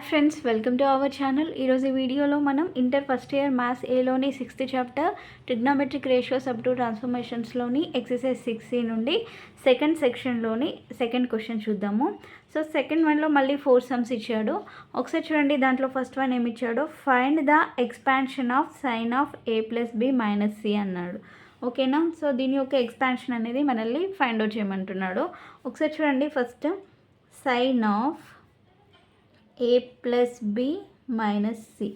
Hi friends, welcome to our channel. ఈరోజు ఈ వీడియోలో మనం ఇంటర్ ఫస్ట్ ఇయర్ మ్యాథ్స్ ఏలోని 6th chapter trigonometric ratios up to ట్రాన్స్ఫర్మేషన్స్లోని ఎక్సర్సైజ్ 6C నుండి సెకండ్ సెక్షన్లోని సెకండ్ క్వశ్చన్ చూద్దాము. సో సెకండ్ వన్లో మళ్ళీ 4 సమ్స్ ఇచ్చాడు. ఒకసారి చూడండి, దాంట్లో ఫస్ట్ వన్ ఏమి ఇచ్చాడో, find the expansion of sine of a + b - c అన్నాడు. ఓకేనా. సో దీని యొక్క ఎక్స్పాన్షన్ అనేది మనల్ని ఫైండ్ అవుట్ చేయమంటున్నాడు. ఒకసారి చూడండి, first sine of a + b - c.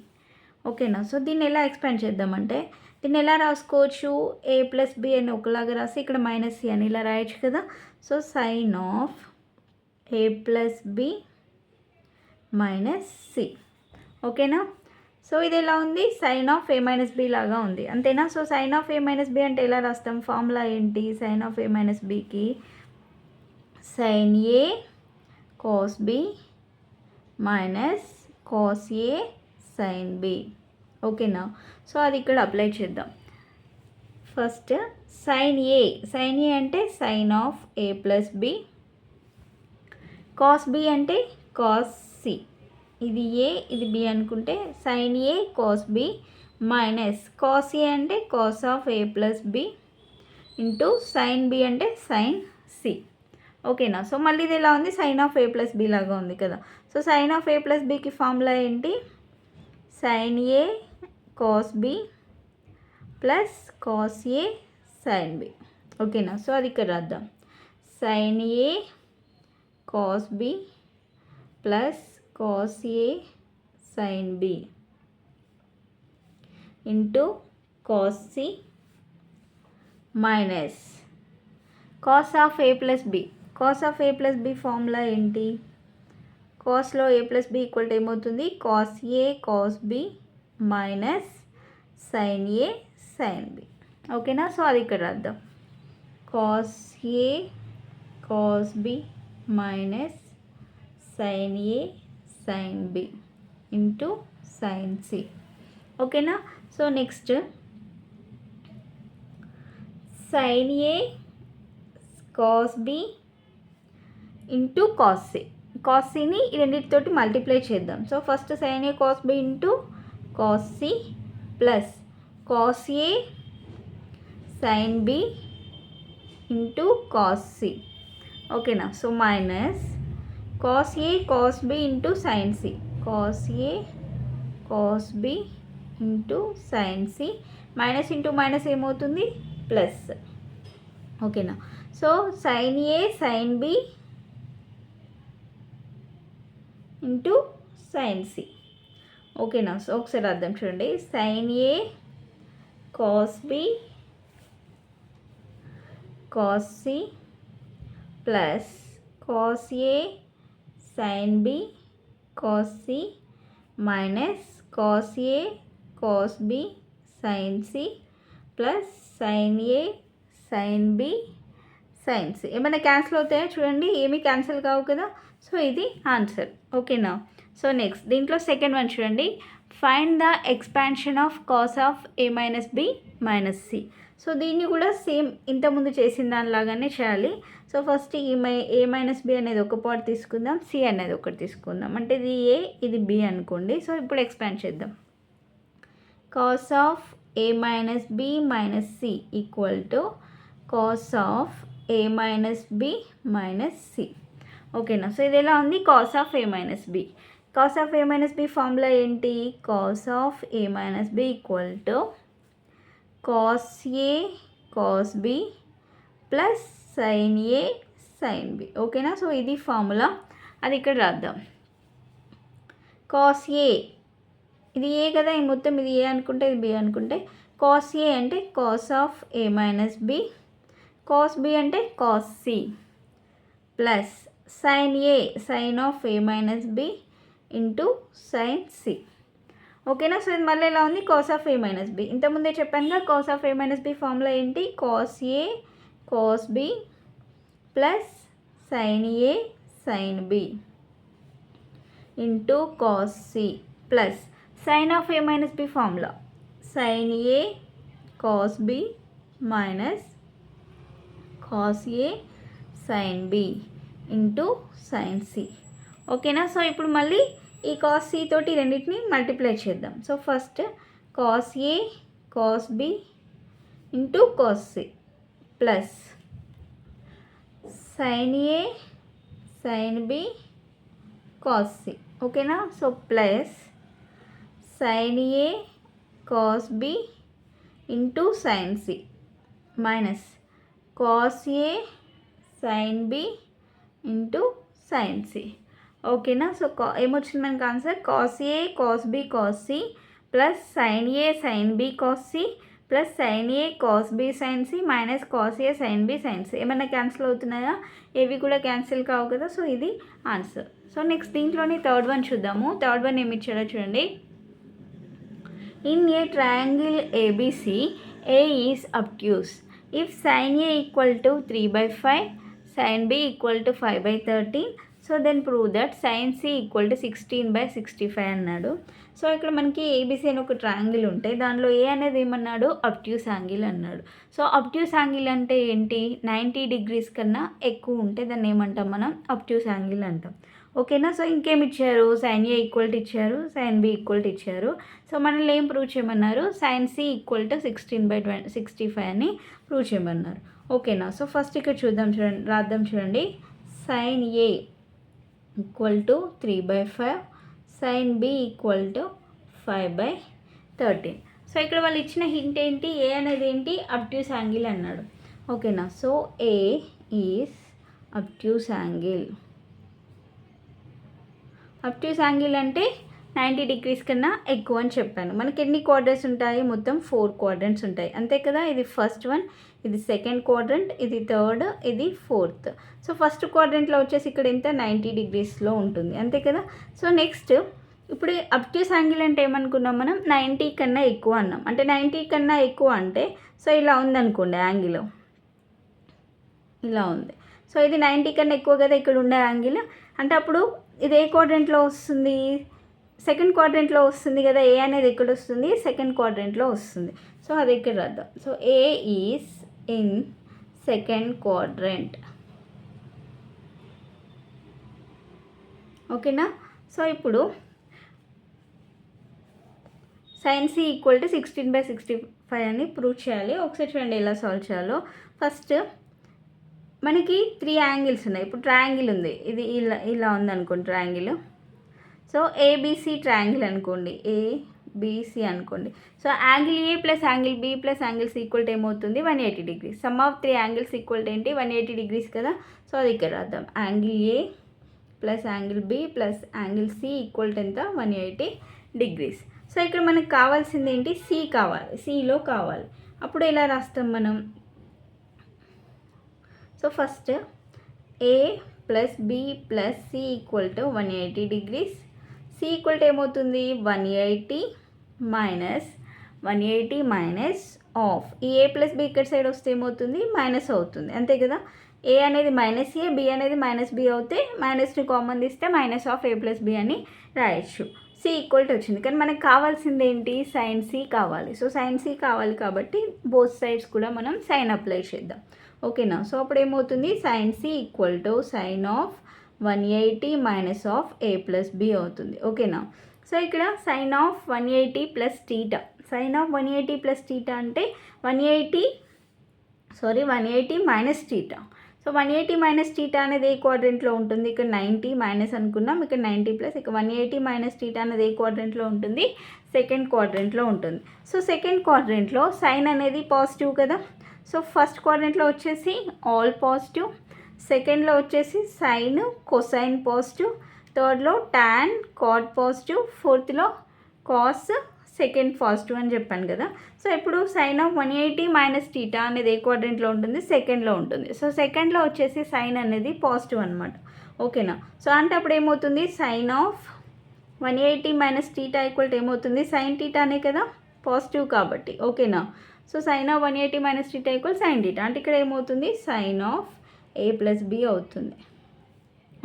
ఓకేనా. సో దీన్ని ఎలా ఎక్స్పాండ్ చేద్దామంటే, దీన్ని ఎలా రాసుకోవచ్చు, a + b అని ఒకలాగా రాసి ఇక్కడ -c అని ఇలా రాయొచ్చు కదా. So sine of a + b - c. ఓకేనా. సో ఇది ఎలా ఉంది, సైన్ ఆఫ్ a - b లాగా ఉంది, అంతేనా. So sine of a - b అంటే ఎలా రాస్తాం, ఫార్ములా ఏంటి, సైన్ ఆఫ్ a - bకి sine a cos b minus cos A sine B. ఓకేనా. సో అది ఇక్కడ అప్లై చేద్దాం. ఫస్ట్ సైన్ ఏ అంటే sine of a + b, cos B అంటే కాస్ సి. ఇది ఏ ఇది బి అనుకుంటే sine A cos B minus cos A అంటే cos of a + b into sine B అంటే సైన్ సి. ఓకేనా. సో మళ్ళీ ఇది ఎలా ఉంది, సైన్ ఆఫ్ a + b లాగా ఉంది కదా. సో సైన్ ఆఫ్ a + bకి ఫార్ములా ఏంటి, sine A cos B plus cos A sine B. ఓకేనా. సో అది ఇక్కడ రాద్దాం, sine A cos B plus cos A sine B into cos C minus cos of a + b. Cos of a + b formula ఏంటి, కాస్లో a + b equal to ఏమవుతుంది, cos A cos B minus sine A sine B. ఓకేనా. So అది ఇక్కడ రాద్దాం, cos A cos B minus sine A sine B into sine C. ఓకేనా. So next sine A cos B into cos C. Cos సిని ఈ రెండింటితోటి multiply చేద్దాం. So first sine A cos B into cos C plus cos A sine B into cos C. ఓకేనా. So minus cos A cos B into sine C, cos A cos B into sine C, minus into minus ఏమవుతుంది, plus. ఓకేనా. So sine A sine B into sine C. ఓకేనా. So ఒకసారి రాద్దాం చూడండి, sine A cos B cos C plus cos A sine B cos C minus cos A cos B sine C plus sine A sine B sine C. ఏమైనా cancel అవుతాయా చూడండి, ఏమీ cancel కావు కదా. సో ఇది ఆన్సర్. ఓకేనా. So next దీంట్లో second one చూడండి, find the expansion of cos of a - b - c. So దీన్ని కూడా సేమ్ ఇంతకుముందు చేసిన దానిలాగానే చేయాలి. సో ఫస్ట్ ఈ a - b అనేది ఒక పార్ట్ తీసుకుందాం, c అనేది ఒకటి తీసుకుందాం. అంటే ఇది a ఇది b అనుకోండి. సో ఇప్పుడు ఎక్స్పాండ్ చేద్దాం, cos of a - b - c equal to cos of a - b - c. ఓకేనా. సో ఇది ఎలా ఉంది, cos of a - b. Cos of a - b formula ఏంటి, cos of a - b equal to cos A cos B plus sine A sine B. ఓకేనా. So ఇది formula, అది ఇక్కడ రాద్దాం. కాస్ ఏ ఇది ఏ కదా, ఈ మొత్తం ఇది ఏ అనుకుంటే ఇది బి అనుకుంటే, కాస్ ఏ అంటే cos of a - b, cos B అంటే cos C plus sine A sine of a - b into sine C. ఓకేనా. సో ఇది మళ్ళీ ఎలా ఉంది, కాస్ ఆఫ్ a - b. ఇంతకుముందే చెప్పానుగా, cos of a - b formula ఏంటి, cos A cos B plus sine A sine B into cos C plus sine of a - b formula sine A cos B minus cos A sine B into sine C. ఓకేనా. So ఇప్పుడు మళ్ళీ ఈ cos C తోటి రెండింటిని multiply చేద్దాం. So first cos A cos B into cos C plus sine A sine B cos C. ఓకేనా. So plus sine A cos B into sine C minus cos A sine B into sine C. ఓకేనా. So ఏమొచ్చింది మనకు answer cos A cos B cos C plus sine A sine B cos C plus sine A cos B sine C minus cos A sine B sine C. ఏమైనా cancel అవుతున్నాయా? ఏవి కూడా cancel కావు కదా. So ఇది answer. So next దీంట్లోని third one చూద్దాము. Third one ఏమి ఇచ్చాడో చూడండి. In a triangle A B C A is obtuse if sine A equal to 3/5 sin b equal to 5/13 so then prove that sin c equal to 16/65 అన్నాడు. So ఇక్కడ మనకి ABC అని ఒక ట్రయాంగిల్ ఉంటే దానిలో ఏ అనేది ఏమన్నాడు? అబ్ట్యూస్ యాంగిల్ అన్నాడు. సో అబ్ట్యూస్ యాంగిల్ అంటే ఏంటి? 90 degrees కన్నా ఎక్కువ ఉంటే దాన్ని ఏమంటాం మనం? అబ్ట్యూస్ యాంగిల్ అంటాం. ఓకేనా. సో ఇంకేమి ఇచ్చారు? సైన్ ఏ ఈక్వల్ టు ఇచ్చారు, సైన్ బి ఈక్వల్ టు ఇచ్చారు. సో మనల్ని ఏం ప్రూవ్ చేయమన్నారు? సైన్ సి ఈక్వల్ టు 16/65 అని ప్రూవ్ చేయమన్నారు. ఓకేనా. సో ఫస్ట్ ఇక్కడ చూద్దాం, చూడండి, రాద్దాం చూడండి. Sine A equal to 3/5 sine B equal to 5/13. So ఇక్కడ వాళ్ళు ఇచ్చిన హింట్ ఏంటి? ఏ అనేది ఏంటి? అబ్ట్యూస్ యాంగిల్ అన్నాడు. ఓకేనా. So A is obtuse angle. Obtuse angle అంటే 90 degrees కన్నా ఎక్కువ అని చెప్పాను. మనకి ఎన్ని క్వాడ్రంట్స్ ఉంటాయి? మొత్తం 4 quadrants ఉంటాయి, అంతే కదా. ఇది ఫస్ట్ వన్, ఇది సెకండ్ క్వాడ్రంట్, ఇది థర్డ్, ఇది ఫోర్త్. సో ఫస్ట్ క్వాడ్రంట్లో వచ్చేసి ఇక్కడ ఎంత? 90 degreesలో ఉంటుంది, అంతే కదా. సో నెక్స్ట్ ఇప్పుడు అబ్ట్యూస్ యాంగిల్ అంటే ఏమనుకున్నాం మనం? 90 కన్నా ఎక్కువ అన్నాం. అంటే 90 కన్నా ఎక్కువ అంటే సో ఇలా ఉందనుకోండి, యాంగిల్ ఇలా ఉంది. సో ఇది 90 కన్నా ఎక్కువ కదా ఇక్కడ ఉండే యాంగిల్. అంటే అప్పుడు ఇది ఏ క్వాడ్రంట్లో వస్తుంది? సెకండ్ క్వాడ్రంట్లో వస్తుంది కదా. ఏ అనేది ఎక్కడ వస్తుంది? సెకండ్ క్వాడ్రంట్లో వస్తుంది. సో అది ఇక్కడ రాద్దాం. So A is in second quadrant. ఓకేనా. సో ఇప్పుడు సైన్ సి ఈక్వల్ టు 16/65 అని ప్రూవ్ చేయాలి. ఒకసారి చూడండి ఎలా సాల్వ్ చేయాలో. ఫస్ట్ మనకి 3 యాంగిల్స్ ఉన్నాయి. ఇప్పుడు ట్రయాంగిల్ ఉంది, ఇది ఇలా ఇలా ఉందనుకోండి ట్రయాంగిల్. సో ఏబిసి ట్రయాంగిల్ అనుకోండి, ఏబిసి అనుకోండి. So angle A plus angle B plus angle C equal to ఏమవుతుంది? 180 degrees. Sum of 3 angles equal to ఏంటి? 180 degrees కదా. సో అది ఇక్కడ రాద్దాం. Angle A plus angle B plus angle C equal to ఎంత? 180 degrees. So ఇక్కడ మనకు కావాల్సింది ఏంటి? సి కావాలి, సిలో కావాలి. అప్పుడు ఎలా రాస్తాం మనం? So first A plus B plus C equal to 180 degrees. C equal to ఏమవుతుంది? 180 మైనస్ ఆఫ్ ఈ ఏ ప్లస్ బి ఇక్కడ సైడ్ వస్తే ఏమవుతుంది? మైనస్ అవుతుంది, అంతే కదా. ఏ అనేది మైనస్ ఏ, బి అనేది మైనస్ బి అవుతే మైనస్ని కామన్ తీస్తే minus of A plus B అని రాయొచ్చు. సి ఈక్వల్ టు వచ్చింది. కానీ మనకు కావాల్సింది ఏంటి? సైన్ సి కావాలి. సో సైన్ సి కావాలి కాబట్టి బోత్ సైడ్స్ కూడా మనం సైన్ అప్లై చేద్దాం. ఓకేనా. సో అప్పుడు ఏమవుతుంది? Sine C equal to sine of 180 minus of A plus B అవుతుంది. ఓకేనా. సో ఇక్కడ sine of 180 plus theta. Sine of 180 plus theta అంటే 180 minus theta. So 180 minus theta అనేది ఏ క్వాడ్రంట్లో ఉంటుంది? ఇక్కడ 90 మైనస్ అనుకున్నాం, ఇక్కడ 90 ప్లస్, ఇక్కడ 180 మైనస్ టీటా అనేది ఏ క్వాడ్రంట్లో ఉంటుంది? సెకండ్ క్వాడ్రంట్లో ఉంటుంది. సో సెకండ్ క్వాడ్రంట్లో సైన్ అనేది పాజిటివ్ కదా. సో ఫస్ట్ క్వాడ్రంట్లో వచ్చేసి ఆల్ పాజిటివ్, సెకండ్లో వచ్చేసి సైన్ కొసైన్ పాజిటివ్, థర్డ్లో టాన్ కాట్ పాజిటివ్, ఫోర్త్లో కాస్ సెకండ్ పాజిటివ్ అని చెప్పాను కదా. సో ఇప్పుడు సైన్ ఆఫ్ 180 మైనస్ టీటా అనేది ఏ క్వాడ్రంట్లో ఉంటుంది? సెకండ్లో ఉంటుంది. సో సెకండ్లో వచ్చేసి సైన్ అనేది పాజిటివ్ అనమాట. ఓకేనా. సో అంటే అప్పుడు ఏమవుతుంది? Sine of 180 minus theta equal to ఏమవుతుంది? సైన్ టీటానే కదా, పాజిటివ్ కాబట్టి. ఓకేనా. So sine of 180 minus theta equal sine theta. అంటే ఇక్కడ ఏమవుతుంది? Sine of A plus B అవుతుంది.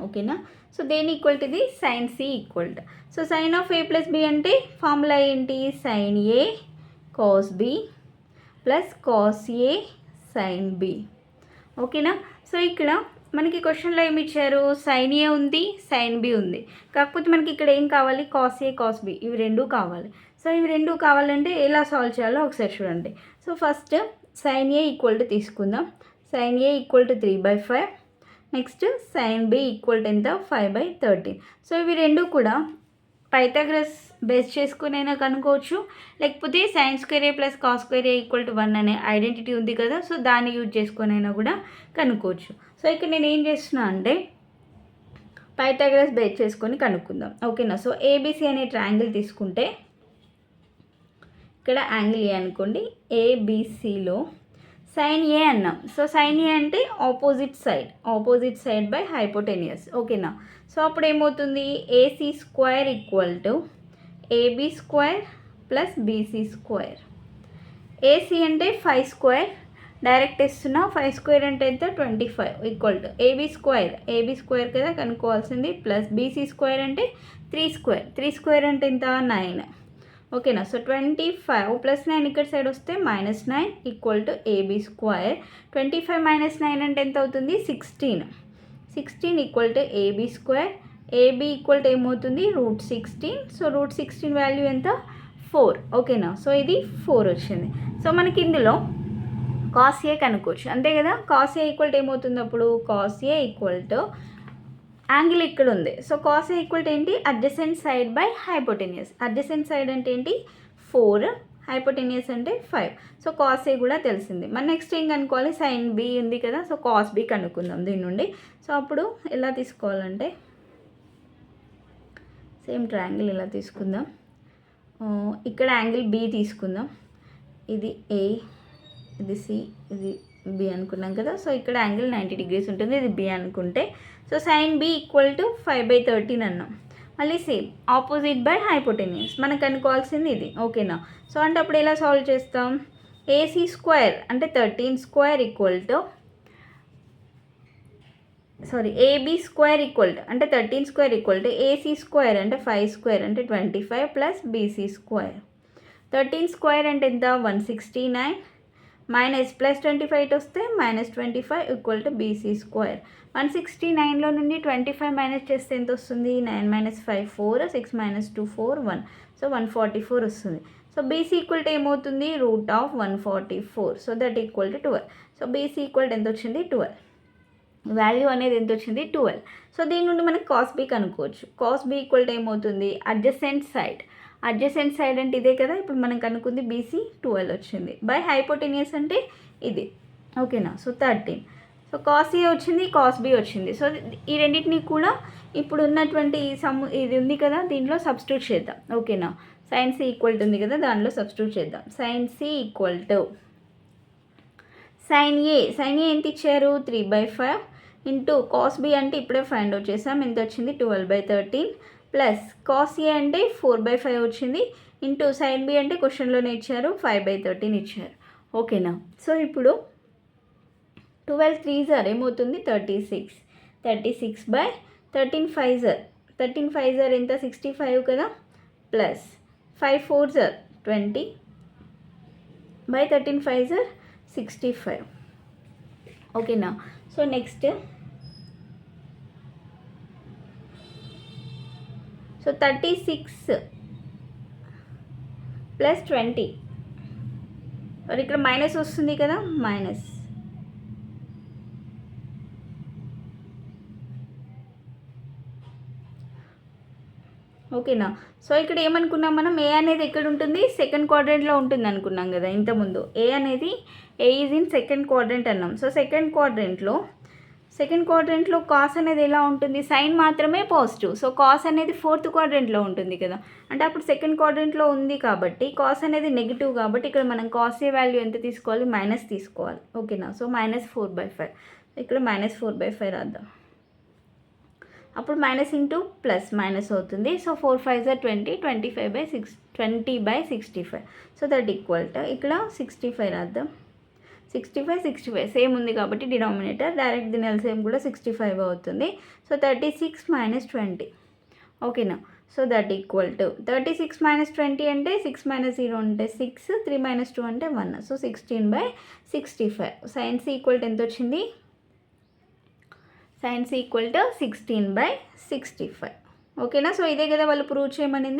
ఓకేనా. సో దేని ఈక్వల్ టు ఇది? Sine C equal to. So sine of A plus B అంటే ఫార్ములా ఏంటి? Sine A cos B plus cos A sine B. ఓకేనా. సో ఇక్కడ మనకి క్వశ్చన్లో ఏమి ఇచ్చారు, సైన్ ఏ ఉంది, సైన్ బి ఉంది. కాకపోతే మనకి ఇక్కడ ఏం కావాలి, కాస్ ఏ కాస్ బి, ఇవి రెండు కావాలి. సో ఇవి రెండు కావాలంటే ఎలా సాల్వ్ చేయాలో ఒకసారి చూడండి. So first sine A equal to తీసుకుందాం. Sine A equal to 3/5. Next sine B equal to ఎంత, 5/13. సో ఇవి రెండు కూడా పైథాగరస్ బేస్ చేసుకునైనా కనుక్కోవచ్చు, లేకపోతే sine square A plus cos square A equal to 1 అనే ఐడెంటిటీ ఉంది కదా, సో దాన్ని యూజ్ చేసుకునైనా కూడా కనుక్కోవచ్చు. సో ఇక్కడ నేను ఏం చేస్తున్నా అంటే పైథాగరస్ బేస్ చేసుకొని కనుక్కుందాం. ఓకేనా. సో ఏబిసి అనే ట్రయాంగిల్ తీసుకుంటే ఇక్కడ యాంగిల్ ఏ అనుకోండి, ఏబిసిలో సైన్ ఏ అన్నాం. సో సైన్ ఏ అంటే ఆపోజిట్ సైడ్ బై హైపోటెనియస్. ఓకేనా. సో అప్పుడు ఏమవుతుంది, AC square equal to AB square plus BC square. AC అంటే 5 స్క్వేర్, డైరెక్ట్ ఇస్తున్నా. 5 స్క్వేర్ అంటే ఎంత, 25 ఈక్వల్ టు ఏబీ స్క్వేర్ కదా కనుక్కోవాల్సింది, ప్లస్ బీసీ స్క్వేర్ అంటే 3 స్క్వేర్ అంటే ఎంత, 9. ఓకేనా. సో 25 ప్లస్ 9 ఇక్కడ సైడ్ వస్తే -9 ఈక్వల్ టు ఏబీ స్క్వేర్. 25 - 9 అంటే ఎంత అవుతుంది, 16 equal to AB square. AB equal to ఏమవుతుంది, √16. సో √16 వాల్యూ ఎంత, 4. ఓకేనా. సో ఇది 4 వచ్చింది. సో మనకి ఇందులో కాస్ ఏ కనుక్కోవచ్చు, అంతే కదా. కాస్ ఏ ఈక్వల్ టు ఏమవుతుంది అప్పుడు, cos A equal to angle ఇక్కడ ఉంది. So cos A equal to ఏంటి, adjacent side by hypotenuse. Adjacent side అంటే ఏంటి, 4, హైపోటెనియస్ అంటే 5. సో కాస్ ఏ కూడా తెలిసింది. మన నెక్స్ట్ ఏం కనుక్కోవాలి, సైన్ బి ఉంది కదా, సో కాస్ బి కనుక్కుందాం దీని నుండి. సో అప్పుడు ఎలా తీసుకోవాలంటే సేమ్ ట్రయాంగిల్ ఇలా తీసుకుందాం. ఇక్కడ యాంగిల్ బి తీసుకుందాం. ఇది ఏ, ఇది సి, ఇది బి అనుకున్నాం కదా. సో ఇక్కడ యాంగిల్ 90 degrees ఉంటుంది, ఇది బి అనుకుంటే. So sine B equal to 5/13 అన్నాం. మళ్ళీ సేమ్ ఆపోజిట్ బై హైపోటెనియస్, మనకు అనుకోవాల్సింది ఇది. ఓకేనా. సో అంటే అప్పుడు ఎలా సాల్వ్ చేస్తాం, ఏసీ స్క్వేర్ అంటే 13 square equal to AB square equal to అంటే 13 square equal to AC square అంటే 5 స్క్వేర్ అంటే 25 ప్లస్ బీసీ స్క్వేర్. 13 స్క్వేర్ అంటే ఎంత, 169 మైనస్ ప్లస్ 25 వస్తే -25 ఈక్వల్ టు బీసీ స్క్వేర్. 169లో నుండి 25 మైనస్ చేస్తే ఎంత వస్తుంది, 9 - 5 4, 6 - 2 4 1. సో 144 వస్తుంది. సో బీసీ ఈక్వల్ టు ఏమవుతుంది, √144. So that equal to 12. So BC equal to ఎంత వచ్చింది, 12. వాల్యూ అనేది ఎంత వచ్చింది, 12. సో దీని నుండి మనకి కాస్ బి కనుక్కోవచ్చు. కాస్ బి ఈక్వల్ టు ఏమవుతుంది, అడ్జసెంట్ సైడ్ అంటే ఇదే కదా, ఇప్పుడు మనం కనుక్కుంది బీసీ, 12 వచ్చింది. బై హైపోటెనియస్ అంటే ఇది. ఓకేనా. సో 13. సో కాస్ ఏ వచ్చింది, కాస్ బి వచ్చింది. సో ఈ రెండింటిని కూడా ఇప్పుడు ఉన్నటువంటి ఇది ఉంది కదా దీంట్లో సబ్స్టిట్యూట్ చేద్దాం. ఓకేనా. సైన్ సి ఈక్వల్ టు ఉంది కదా, దాంట్లో సబ్స్టిట్యూట్ చేద్దాం. Sine C equal to sine A ఎంత ఇచ్చారు, 3/5 ఇంటూ కాస్ బి అంటే ఇప్పుడే ఫైండ్ అవుట్ చేసాం, ఎంత వచ్చింది, 12/13 ప్లస్ కాస్ ఏ అంటే 4/5 వచ్చింది ఇంటూ సైన్ బి అంటే క్వశ్చన్లోనే ఇచ్చారు 5/13 ఇచ్చారు. ఓకేనా. సో ఇప్పుడు 12 3s ఏమవుతుంది, 36. 36/13 5s ఎంత, 65 కదా, ప్లస్ 5 4s 20 బై 13 5s 65. ఓకేనా. సో నెక్స్ట్ సో 36 ప్లస్ 20, మరి ఇక్కడ మైనస్ వస్తుంది కదా, మైనస్. ఓకేనా. సో ఇక్కడ ఏమనుకున్నాం మనం, ఏ అనేది ఎక్కడ ఉంటుంది, సెకండ్ క్వాడ్రంట్లో ఉంటుంది అనుకున్నాం కదా ఇంతకుముందు. ఏ ఈజ్ ఇన్ సెకండ్ క్వాడ్రంట్ అన్నాం. సో సెకండ్ క్వాడ్రంట్లో కాస్ అనేది ఎలా ఉంటుంది, సైన్ మాత్రమే పాజిటివ్. సో కాస్ అనేది ఫోర్త్ క్వాడ్రంట్లో ఉంటుంది కదా, అంటే అప్పుడు సెకండ్ క్వాడ్రంట్లో ఉంది కాబట్టి కాస్ అనేది నెగిటివ్ కాబట్టి ఇక్కడ మనం కాస్ ఏ వాల్యూ ఎంత తీసుకోవాలి, మైనస్ తీసుకోవాలి. ఓకేనా. సో -4/5, ఇక్కడ -4/5 రాద్దాం. అప్పుడు మైనస్ ఇంటూ ప్లస్ మైనస్ అవుతుంది. So 4 5s 20, 20/65. So that equal to ఇక్కడ 65 రాద్దాం. 65 సేమ్ ఉంది కాబట్టి డినామినేటర్ డైరెక్ట్ దీని ఎల్సిఎం కూడా 65 అవుతుంది. సో 36 - 20. ఓకేనా. సో దట్ ఈక్వల్ టు 36 - 20 అంటే 6 - 0 అంటే 6, 3 - 2 అంటే 1. So 16/65. Sine C equal to ఎంత వచ్చింది, సైన్ సి ఈక్వల్ టు 16/65. ఓకేనా? సో ఇదే కదా వాళ్ళు ప్రూవ్ చేయమనింది.